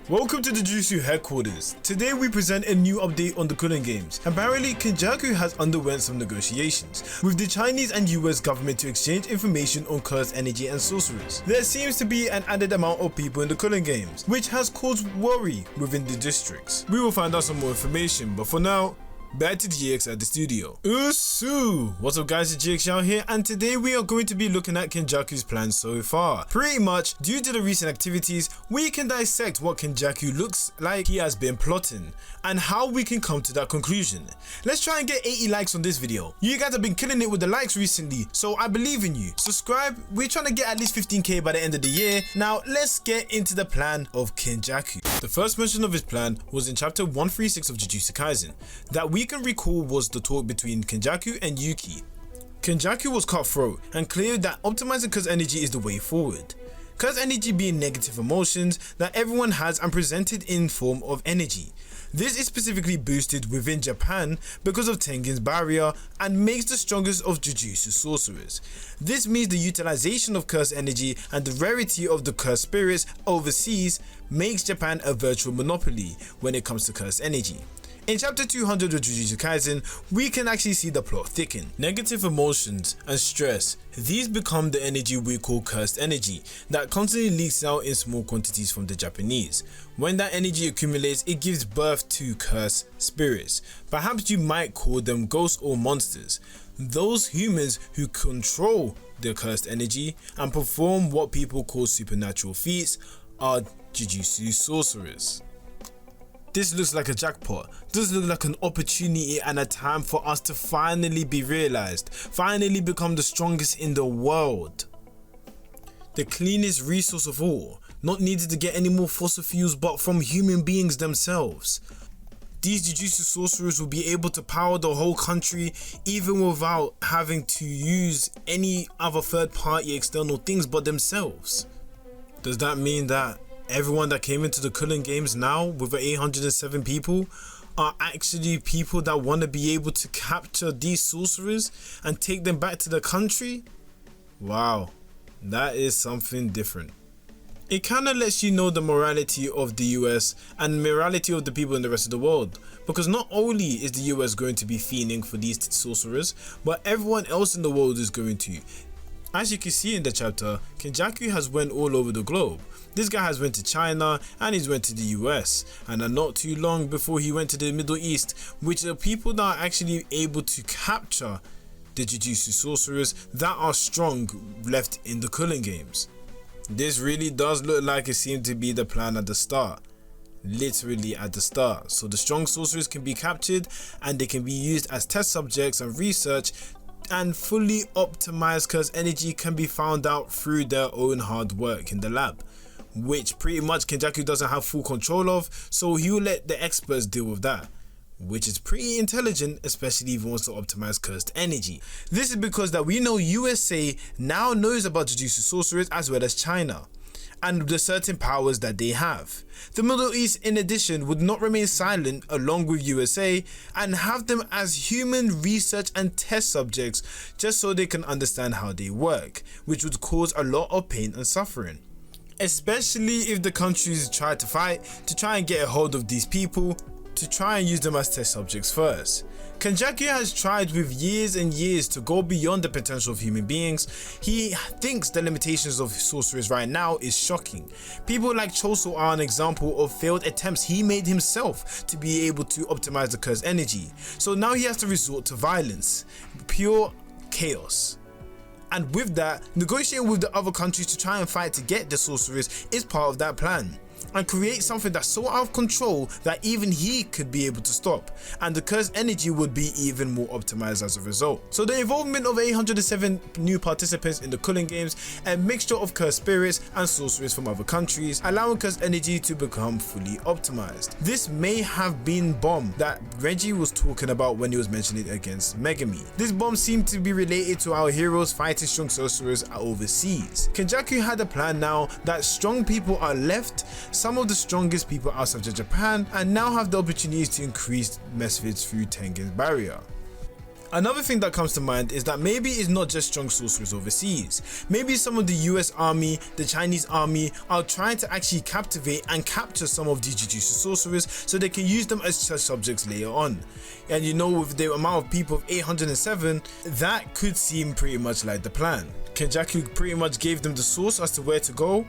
Welcome to the Jujutsu headquarters. Today we present a new update on the cooling games. Apparently, Kenjaku has underwent some negotiations with the Chinese and US government to exchange information on cursed energy and sorcerers. There seems to be an added amount of people in the cooling games, which has caused worry within the districts. We will find out some more information, but for now, back to GX at the studio. Usu! What's up guys, it's GX out here, and today we are going to be looking at Kenjaku's plans so far. Pretty much, due to the recent activities, we can dissect what Kenjaku looks like he has been plotting, and how we can come to that conclusion. Let's try and get 80 likes on this video. You guys have been killing it with the likes recently, so I believe in you. Subscribe, we're trying to get at least 15k by the end of the year. Now, let's get into the plan of Kenjaku. The first mention of his plan was in chapter 136 of Jujutsu Kaisen, that we can recall was the talk between Kenjaku and Yuki. Kenjaku was cutthroat and cleared that optimizing curse energy is the way forward. Curse energy being negative emotions that everyone has and presented in form of energy. This is specifically boosted within Japan because of Tengen's barrier and makes the strongest of Jujutsu sorcerers. This means the utilization of curse energy and the rarity of the curse spirits overseas makes Japan a virtual monopoly when it comes to curse energy. In chapter 200 of Jujutsu Kaisen, we can actually see the plot thicken. Negative emotions and stress, these become the energy we call cursed energy that constantly leaks out in small quantities from the Japanese. When that energy accumulates, it gives birth to cursed spirits. Perhaps you might call them ghosts or monsters. Those humans who control the cursed energy and perform what people call supernatural feats are Jujutsu sorcerers. This looks like a jackpot. This looks like an opportunity and a time for us to finally be realized, finally become the strongest in the world. The cleanest resource of all, not needed to get any more fossil fuels but from human beings themselves. These Jujutsu sorcerers will be able to power the whole country even without having to use any other third party external things but themselves. Does that mean that everyone that came into the cooling games now with the 807 people are actually people that want to be able to capture these sorcerers and take them back to the country? Wow, that is something different. It kind of lets you know the morality of the US and morality of the people in the rest of the world, because not only is the US going to be fiending for these sorcerers, but everyone else in the world is going to. As you can see in the chapter, Kenjaku has went all over the globe. This guy has went to China and he's went to the US, and not too long before he went to the Middle East, which are people that are actually able to capture the Jujutsu sorcerers that are strong left in the cooling games. This really does look like it seemed to be the plan at the start. Literally at the start. So the strong sorcerers can be captured and they can be used as test subjects and research, and fully optimized curse energy can be found out through their own hard work in the lab, which pretty much Kenjaku doesn't have full control of, so he will let the experts deal with that, which is pretty intelligent, especially if he wants to optimize cursed energy. This is because that we know USA now knows about Jujutsu sorcerers as well as China and the certain powers that they have. The Middle East in addition would not remain silent along with USA and have them as human research and test subjects just so they can understand how they work, which would cause a lot of pain and suffering. Especially if the countries try to fight to try and get a hold of these people to try and use them as test subjects first. Kenjaku has tried with years and years to go beyond the potential of human beings. He thinks the limitations of sorcerers right now is shocking. People like Choso are an example of failed attempts he made himself to be able to optimize the curse energy. So now he has to resort to violence, pure chaos. And with that, negotiating with the other countries to try and fight to get the sorcerers is part of that plan, and create something that's so out of control that even he could be able to stop, and the curse energy would be even more optimized as a result. So the involvement of 807 new participants in the cooling games, a mixture of cursed spirits and sorcerers from other countries, allowing cursed energy to become fully optimized. This may have been bomb that Reggie was talking about when he was mentioning it against Megami. This bomb seemed to be related to our heroes fighting strong sorcerers overseas. Kenjaku had a plan now that strong people are left, some of the strongest people outside of Japan, and now have the opportunities to increase methods through Tengen's barrier. Another thing that comes to mind is that maybe it's not just strong sorcerers overseas. Maybe some of the US army, the Chinese army are trying to actually captivate and capture some of these Jujutsu sorcerers so they can use them as chess subjects later on. And you know, with the amount of people of 807, that could seem pretty much like the plan. Kenjaku pretty much gave them the source as to where to go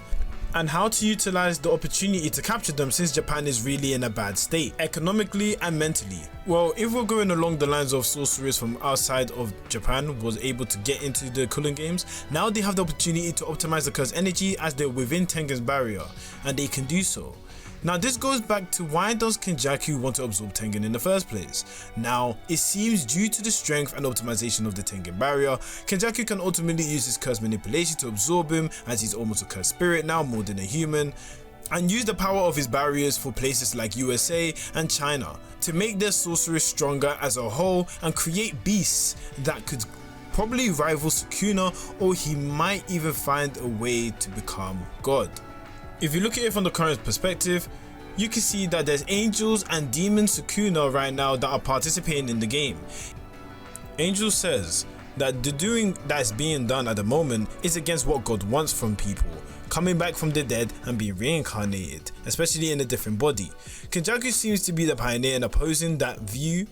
and how to utilize the opportunity to capture them, since Japan is really in a bad state, economically and mentally. Well, if we're going along the lines of sorcerers from outside of Japan was able to get into the Kulin games, now they have the opportunity to optimize the curse energy as they're within Tengen's barrier, and they can do so. Now this goes back to why does Kenjaku want to absorb Tengen in the first place? Now it seems due to the strength and optimization of the Tengen barrier, Kenjaku can ultimately use his curse manipulation to absorb him, as he's almost a cursed spirit now more than a human, and use the power of his barriers for places like USA and China to make their sorcerers stronger as a whole and create beasts that could probably rival Sukuna, or he might even find a way to become God. If you look at it from the current perspective, you can see that there's angels and demon Sukuna right now that are participating in the game. Angel says that the doing that's being done at the moment is against what God wants from people, coming back from the dead and being reincarnated, especially in a different body. Kenjaku seems to be the pioneer in opposing that view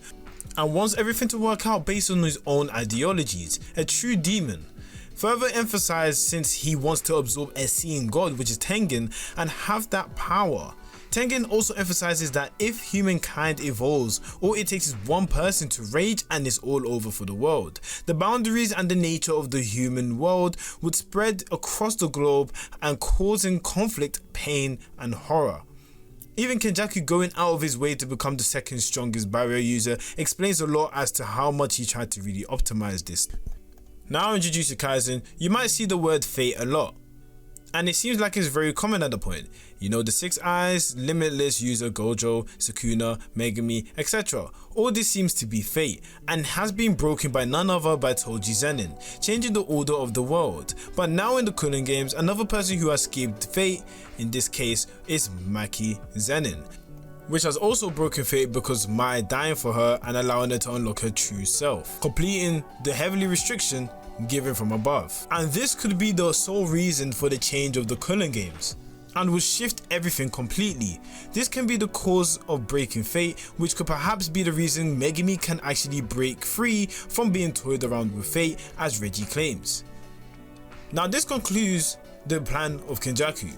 and wants everything to work out based on his own ideologies, a true demon. Further emphasized, since he wants to absorb a seeing god, which is Tengen, and have that power. Tengen also emphasizes that if humankind evolves, all it takes is one person to rage and it's all over for the world. The boundaries and the nature of the human world would spread across the globe and causing conflict, pain and horror. Even Kenjaku going out of his way to become the second strongest barrier user explains a lot as to how much he tried to really optimize this. Now in Jujutsu Kaisen, you might see the word fate a lot, and it seems like it's very common at the point. You know, the 6 eyes, limitless user Gojo, Sukuna, Megumi, etc. All this seems to be fate, and has been broken by none other by Toji Zenin, changing the order of the world. But now in the Kulin games, another person who has escaped fate, in this case, is Maki Zenin, which has also broken fate because Mai dying for her and allowing her to unlock her true self, completing the heavily restriction given from above. And this could be the sole reason for the change of the Kulin games, and will shift everything completely. This can be the cause of breaking fate, which could perhaps be the reason Megumi can actually break free from being toyed around with fate, as Reggie claims. Now this concludes the plan of Kenjaku.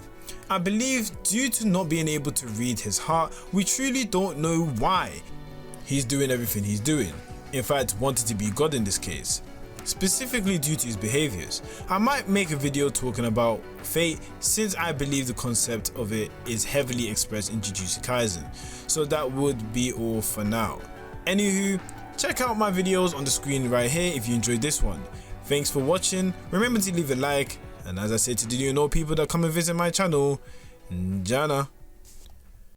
I believe due to not being able to read his heart, we truly don't know why he's doing everything he's doing. In fact, wanted to be God in this case, specifically due to his behaviors. I might make a video talking about fate, since I believe the concept of it is heavily expressed in Jujutsu Kaisen. So that would be all for now. Anywho, check out my videos on the screen right here if you enjoyed this one. Thanks for watching, remember to leave a like, and as I said to the new people that come and visit my channel, Jana.